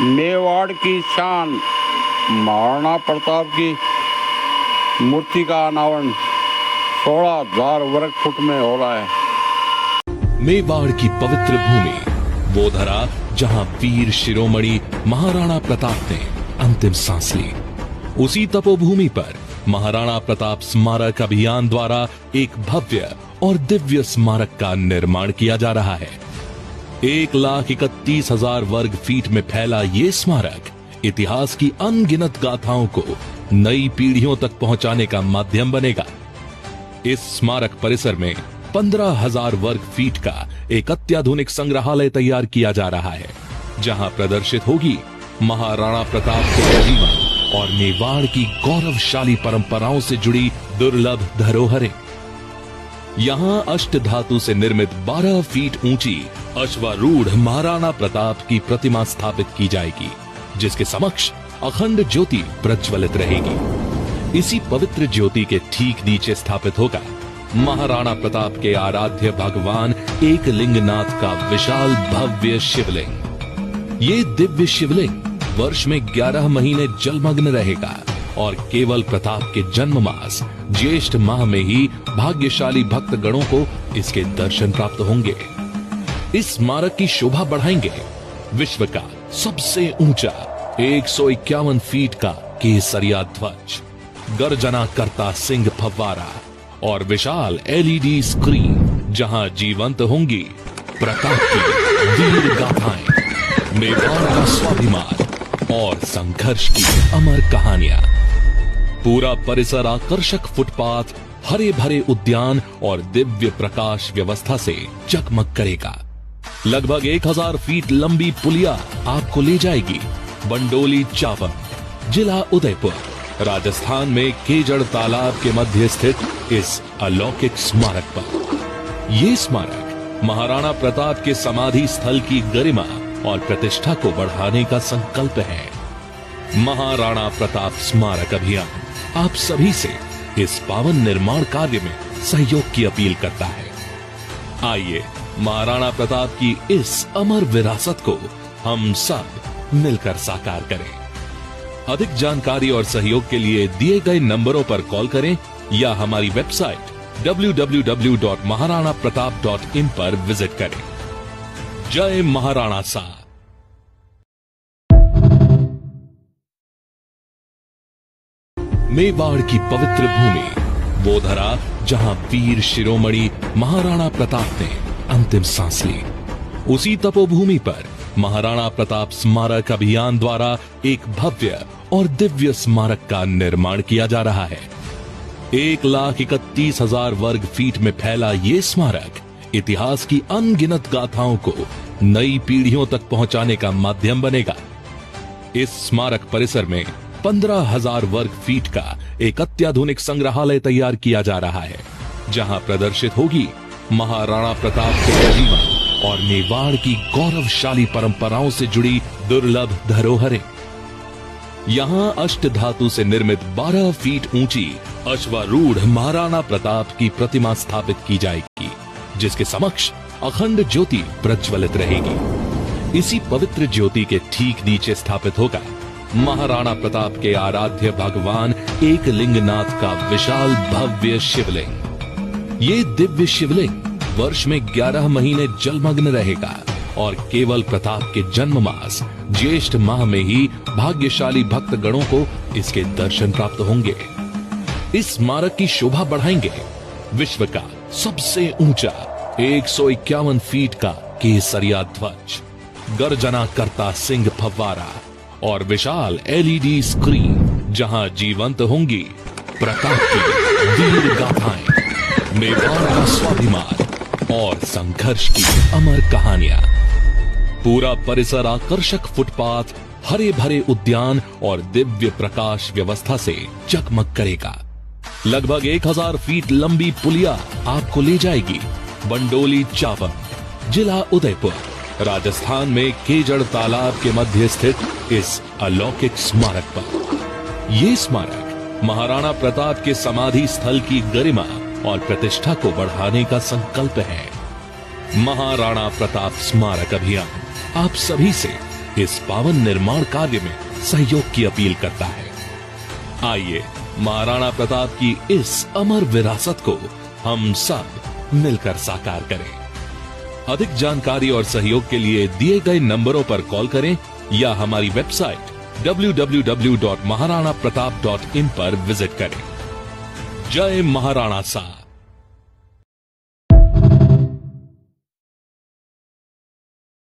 मेवाड़ की शान महाराणा प्रताप की मूर्ति का अनावरण 16,000 वर्ग फुट में हो रहा है। मेवाड़ की पवित्र भूमि वो धरा जहां वीर शिरोमणि महाराणा प्रताप ने अंतिम सांस ली। उसी तपोभूमि पर महाराणा प्रताप स्मारक अभियान द्वारा एक भव्य और दिव्य स्मारक का निर्माण किया जा रहा है। 1,31,000 वर्ग फीट में फैला ये स्मारक इतिहास की अनगिनत गाथाओं को नई पीढ़ियों तक पहुंचाने का माध्यम बनेगा। इस स्मारक परिसर में 15,000 वर्ग फीट का एक अत्याधुनिक संग्रहालय तैयार किया जा रहा है, जहां प्रदर्शित होगी महाराणा प्रताप के जीवन और मेवाड़ की गौरवशाली परंपराओं से जुड़ी दुर्लभ धरोहरें। यहां अष्टधातु से निर्मित 12 फीट ऊंची अश्वारूढ़ महाराणा प्रताप की प्रतिमा स्थापित की जाएगी, जिसके समक्ष अखंड ज्योति प्रज्वलित रहेगी। इसी पवित्र ज्योति के ठीक नीचे स्थापित होगा महाराणा प्रताप के आराध्य भगवान एकलिंगनाथ का विशाल भव्य शिवलिंग। ये दिव्य शिवलिंग वर्ष में 11 महीने जलमग्न रहेगा और केवल प्रताप के जन्म मास ज्येष्ठ माह में ही भाग्यशाली भक्त गणों को इसके दर्शन प्राप्त होंगे। इस स्मारक की शोभा बढ़ाएंगे विश्व का सबसे ऊंचा 151 फीट का केसरिया ध्वज, गर्जना करता सिंह फव्वारा और विशाल LED स्क्रीन, जहां जीवंत होंगी प्रताप की वीर गाथाएं, मेवाड़ का स्वाभिमान और संघर्ष की अमर कहानियां। पूरा परिसर आकर्षक फुटपाथ, हरे भरे उद्यान और दिव्य प्रकाश व्यवस्था से जगमग करेगा। लगभग 1,000 फीट लंबी पुलिया आपको ले जाएगी बंडोली चावल, जिला उदयपुर, राजस्थान में केजड़ तालाब के मध्य स्थित इस अलौकिक स्मारक पर। ये स्मारक महाराणा प्रताप के समाधि स्थल की गरिमा और प्रतिष्ठा को बढ़ाने का संकल्प है। महाराणा प्रताप स्मारक अभियान आप सभी से इस पावन निर्माण कार्य में सहयोग की अपील करता है। आइए महाराणा प्रताप की इस अमर विरासत को हम सब मिलकर साकार करें। अधिक जानकारी और सहयोग के लिए दिए गए नंबरों पर कॉल करें या हमारी वेबसाइट www.maharanapratap.in पर विजिट करें। जय महाराणा साहब। मेवाड़ की पवित्र भूमि वो धरा जहां वीर शिरोमणि महाराणा प्रताप ने अंतिम सांस ली। उसी तपोभूमि पर महाराणा प्रताप स्मारक अभियान द्वारा एक भव्य और दिव्य स्मारक का निर्माण किया जा रहा है। 1,31,000 वर्ग फीट में फैला ये स्मारक इतिहास की अनगिनत गाथाओं को नई पीढ़ियों तक पहुंचाने का माध्यम बनेगा। इस स्मारक परिसर में 15,000 वर्ग फीट का एक अत्याधुनिक संग्रहालय तैयार किया जा रहा है, जहां प्रदर्शित होगी महाराणा प्रताप के जीवन और मेवाड़ की गौरवशाली परंपराओं से जुड़ी दुर्लभ धरोहरें। यहां अष्टधातु से निर्मित 12 फीट ऊंची अश्वारूढ़ महाराणा प्रताप की प्रतिमा स्थापित की जाएगी, जिसके समक्ष अखंड ज्योति प्रज्वलित रहेगी। इसी पवित्र ज्योति के ठीक नीचे स्थापित होगा महाराणा प्रताप के आराध्य भगवान एकलिंगनाथ का विशाल भव्य शिवलिंग। ये दिव्य शिवलिंग वर्ष में 11 महीने जलमग्न रहेगा और केवल प्रताप के जन्म मास ज्येष्ठ माह में ही भाग्यशाली भक्त गणों को इसके दर्शन प्राप्त होंगे। इस स्मारक की शोभा बढ़ाएंगे विश्व का सबसे ऊंचा 151 फीट का केसरिया ध्वज, गर्जना करता सिंह फव्वारा और विशाल LED स्क्रीन, जहां जीवंत होंगी प्रताप की वीर गाथाएं, मेवाड़ का स्वाभिमान और संघर्ष की अमर कहानियां। पूरा परिसर आकर्षक फुटपाथ, हरे भरे उद्यान और दिव्य प्रकाश व्यवस्था से जगमग करेगा। लगभग 1,000 फीट लंबी पुलिया आपको ले जाएगी बंडोली चावल, जिला उदयपुर, राजस्थान में केजड़ तालाब के मध्य स्थित इस अलौकिक स्मारक पर। ये स्मारक महाराणा प्रताप के समाधि स्थल की गरिमा और प्रतिष्ठा को बढ़ाने का संकल्प है। महाराणा प्रताप स्मारक अभियान आप सभी से इस पावन निर्माण कार्य में सहयोग की अपील करता है। आइए महाराणा प्रताप की इस अमर विरासत को हम सब मिलकर साकार करें। अधिक जानकारी और सहयोग के लिए दिए गए नंबरों पर कॉल करें या हमारी वेबसाइट www.maharanapratap.in पर विजिट करें। जय महाराणा साहब।